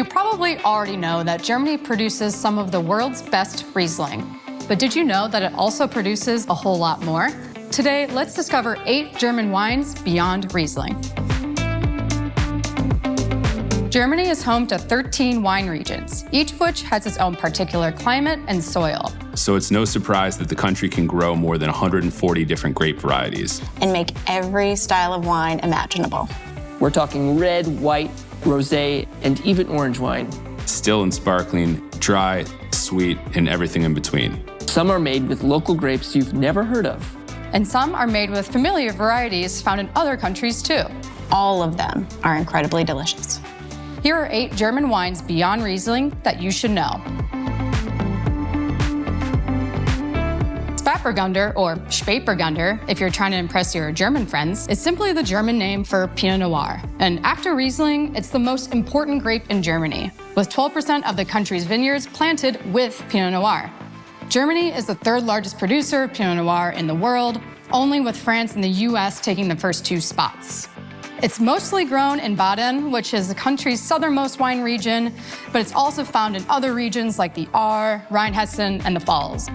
You probably already know that Germany produces some of the world's best Riesling. But did you know that it also produces a whole lot more? Today, let's discover 8 German wines beyond Riesling. Germany is home to 13 wine regions, each of which has its own particular climate and soil. So it's no surprise that the country can grow more than 140 different grape varieties. And make every style of wine imaginable. We're talking red, white, rosé, and even orange wine. Still and sparkling, dry, sweet, and everything in between. Some are made with local grapes you've never heard of. And some are made with familiar varieties found in other countries too. All of them are incredibly delicious. Here are 8 German wines beyond Riesling that you should know. Spätburgunder, or Spätburgunder, if you're trying to impress your German friends, is simply the German name for Pinot Noir. And after Riesling, it's the most important grape in Germany, with 12% of the country's vineyards planted with Pinot Noir. Germany is the 3rd largest producer of Pinot Noir in the world, only with France and the US taking the first 2 spots. It's mostly grown in Baden, which is the country's southernmost wine region, but it's also found in other regions like the Ahr, Rheinhessen, and the Pfalz.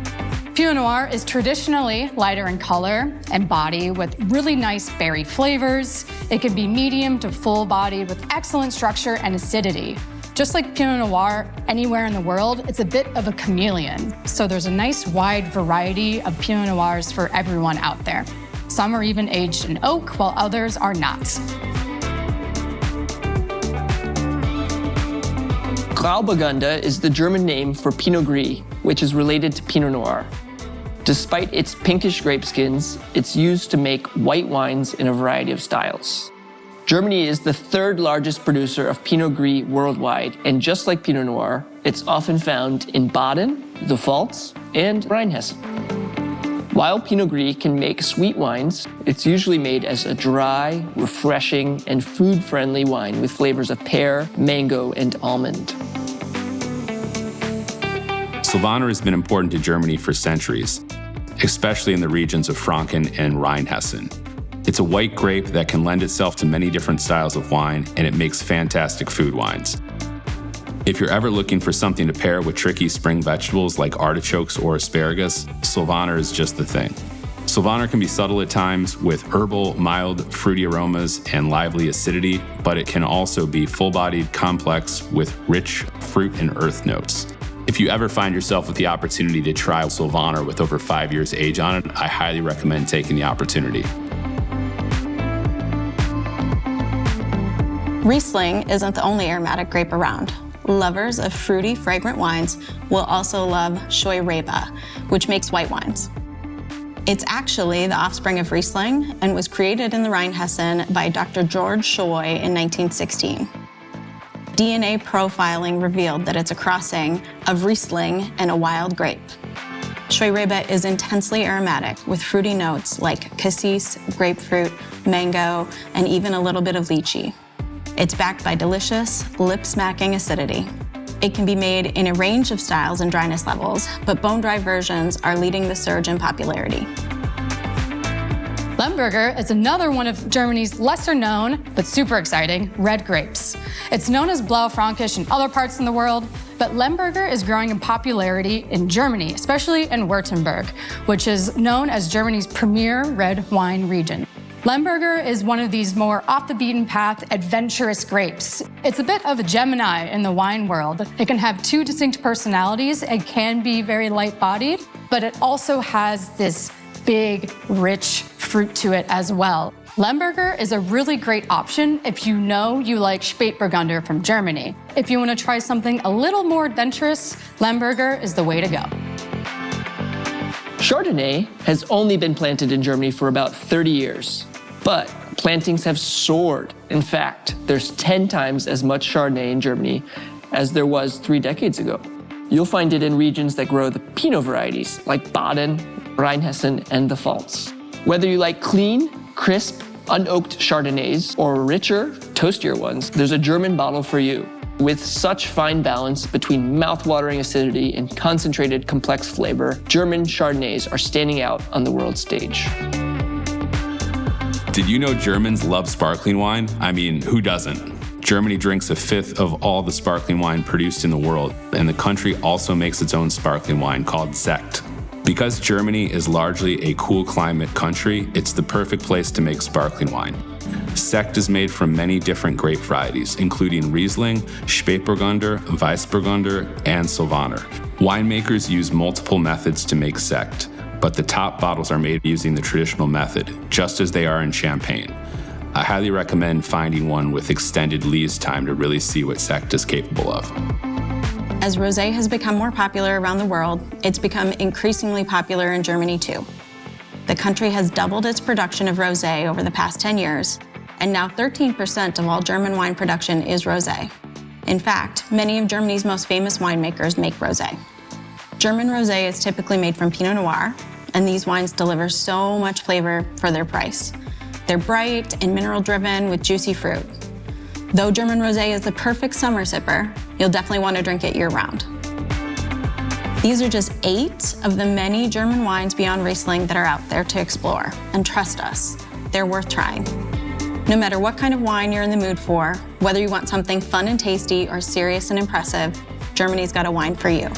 Pinot Noir is traditionally lighter in color and body with really nice berry flavors. It can be medium to full bodied with excellent structure and acidity. Just like Pinot Noir anywhere in the world, it's a bit of a chameleon. So there's a nice wide variety of Pinot Noirs for everyone out there. Some are even aged in oak, while others are not. Grauburgunder is the German name for Pinot Gris, which is related to Pinot Noir. Despite its pinkish grape skins, it's used to make white wines in a variety of styles. Germany is the 3rd largest producer of Pinot Gris worldwide, and just like Pinot Noir, it's often found in Baden, the Pfalz, and Rheinhessen. While Pinot Gris can make sweet wines, it's usually made as a dry, refreshing, and food-friendly wine with flavors of pear, mango, and almond. Silvaner has been important to Germany for centuries, especially in the regions of Franken and Rheinhessen. It's a white grape that can lend itself to many different styles of wine, and it makes fantastic food wines. If you're ever looking for something to pair with tricky spring vegetables like artichokes or asparagus, Silvaner is just the thing. Silvaner can be subtle at times with herbal, mild, fruity aromas and lively acidity, but it can also be full-bodied, complex with rich fruit and earth notes. If you ever find yourself with the opportunity to try Silvaner with over 5 years age on it, I highly recommend taking the opportunity. Riesling isn't the only aromatic grape around. Lovers of fruity, fragrant wines will also love Scheurebe, which makes white wines. It's actually the offspring of Riesling and was created in the Rheinhessen by Dr. George Scheu in 1916. DNA profiling revealed that it's a crossing of Riesling and a wild grape. Scheurebe is intensely aromatic with fruity notes like cassis, grapefruit, mango, and even a little bit of lychee. It's backed by delicious, lip-smacking acidity. It can be made in a range of styles and dryness levels, but bone-dry versions are leading the surge in popularity. Lemberger is another one of Germany's lesser-known, but super exciting, red grapes. It's known as Blaufränkisch in other parts in the world, but Lemberger is growing in popularity in Germany, especially in Württemberg, which is known as Germany's premier red wine region. Lemberger is one of these more off-the-beaten-path, adventurous grapes. It's a bit of a Gemini in the wine world. It can have 2 distinct personalities and can be very light-bodied, but it also has this big, rich fruit to it as well. Lemberger is a really great option if you know you like Spätburgunder from Germany. If you want to try something a little more adventurous, Lemberger is the way to go. Chardonnay has only been planted in Germany for about 30 years. But plantings have soared. In fact, there's 10 times as much Chardonnay in Germany as there was 3 decades ago. You'll find it in regions that grow the Pinot varieties, like Baden, Rheinhessen, and the Pfalz. Whether you like clean, crisp, unoaked Chardonnays or richer, toastier ones, there's a German bottle for you. With such fine balance between mouth-watering acidity and concentrated, complex flavor, German Chardonnays are standing out on the world stage. Did you know Germans love sparkling wine? I mean, who doesn't? Germany drinks a fifth of all the sparkling wine produced in the world, and the country also makes its own sparkling wine called Sekt. Because Germany is largely a cool climate country, it's the perfect place to make sparkling wine. Sekt is made from many different grape varieties, including Riesling, Spätburgunder, Weissburgunder, and Silvaner. Winemakers use multiple methods to make Sekt, but the top bottles are made using the traditional method, just as they are in Champagne. I highly recommend finding one with extended lees time to really see what Sekt is capable of. As rosé has become more popular around the world, it's become increasingly popular in Germany too. The country has doubled its production of rosé over the past 10 years, and now 13% of all German wine production is rosé. In fact, many of Germany's most famous winemakers make rosé. German rosé is typically made from Pinot Noir, and these wines deliver so much flavor for their price. They're bright and mineral-driven with juicy fruit. Though German rosé is the perfect summer sipper, you'll definitely want to drink it year-round. These are just 8 of the many German wines beyond Riesling that are out there to explore. And trust us, they're worth trying. No matter what kind of wine you're in the mood for, whether you want something fun and tasty or serious and impressive, Germany's got a wine for you.